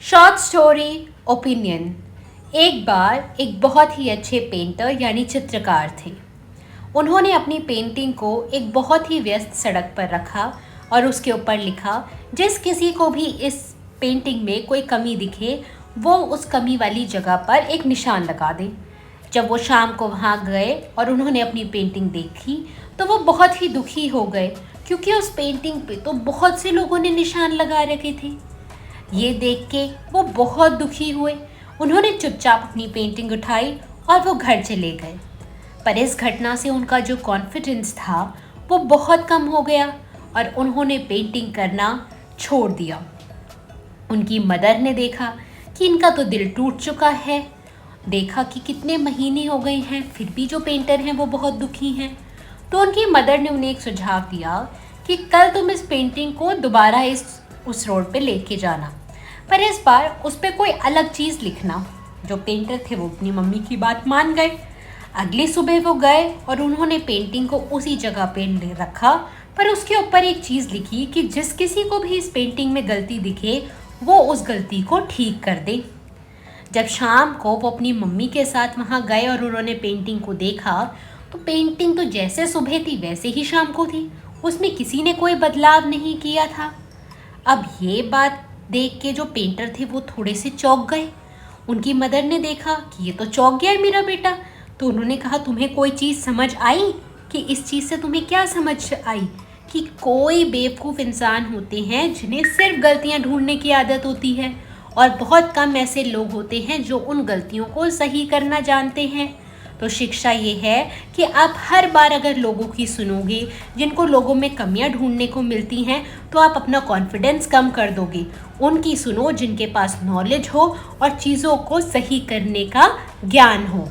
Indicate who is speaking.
Speaker 1: Short story opinion. एक बार एक बहुत ही अच्छे पेंटर यानी चित्रकार थे। उन्होंने अपनी पेंटिंग को एक बहुत ही व्यस्त सड़क पर रखा और उसके ऊपर लिखा, जिस किसी को भी इस पेंटिंग में कोई कमी दिखे वो उस कमी वाली जगह पर एक निशान लगा दे। जब वो शाम को वहाँ गए और उन्होंने अपनी पेंटिंग देखी तो वो बहुत ही दुखी हो गए, क्योंकि उस पेंटिंग पे तो बहुत से लोगों ने निशान लगा रखे थे। ये देख के वो बहुत दुखी हुए। उन्होंने चुपचाप अपनी पेंटिंग उठाई और वो घर चले गए। पर इस घटना से उनका जो कॉन्फिडेंस था वो बहुत कम हो गया और उन्होंने पेंटिंग करना छोड़ दिया। उनकी मदर ने देखा कि इनका तो दिल टूट चुका है। देखा कि कितने महीने हो गए हैं फिर भी जो पेंटर हैं वो बहुत दुखी हैं। तो उनकी मदर ने उन्हें एक सुझाव दिया कि कल तुम इस पेंटिंग को दोबारा उस रोड पे लेके जाना, पर इस बार उस पर कोई अलग चीज़ लिखना। जो पेंटर थे वो अपनी मम्मी की बात मान गए। अगली सुबह वो गए और उन्होंने पेंटिंग को उसी जगह पे रखा, पर उसके ऊपर एक चीज़ लिखी कि जिस किसी को भी इस पेंटिंग में गलती दिखे वो उस गलती को ठीक कर दे। जब शाम को वो अपनी मम्मी के साथ वहाँ गए और उन्होंने पेंटिंग को देखा तो पेंटिंग तो जैसे सुबह थी वैसे ही शाम को थी, उसमें किसी ने कोई बदलाव नहीं किया था। अब ये बात देख के जो पेंटर थे वो थोड़े से चौंक गए। उनकी मदर ने देखा कि ये तो चौंक गया है मेरा बेटा, तो उन्होंने कहा, तुम्हें कोई चीज़ समझ आई? कि इस चीज़ से तुम्हें क्या समझ आई? कि कोई बेवकूफ़ इंसान होते हैं जिन्हें सिर्फ गलतियां ढूंढने की आदत होती है और बहुत कम ऐसे लोग होते हैं जो उन गलतियों को सही करना जानते हैं। तो शिक्षा ये है कि आप हर बार अगर लोगों की सुनोगे, जिनको लोगों में कमियां ढूंढने को मिलती हैं, तो आप अपना कॉन्फिडेंस कम कर दोगे। उनकी सुनो जिनके पास नॉलेज हो और चीज़ों को सही करने का ज्ञान हो।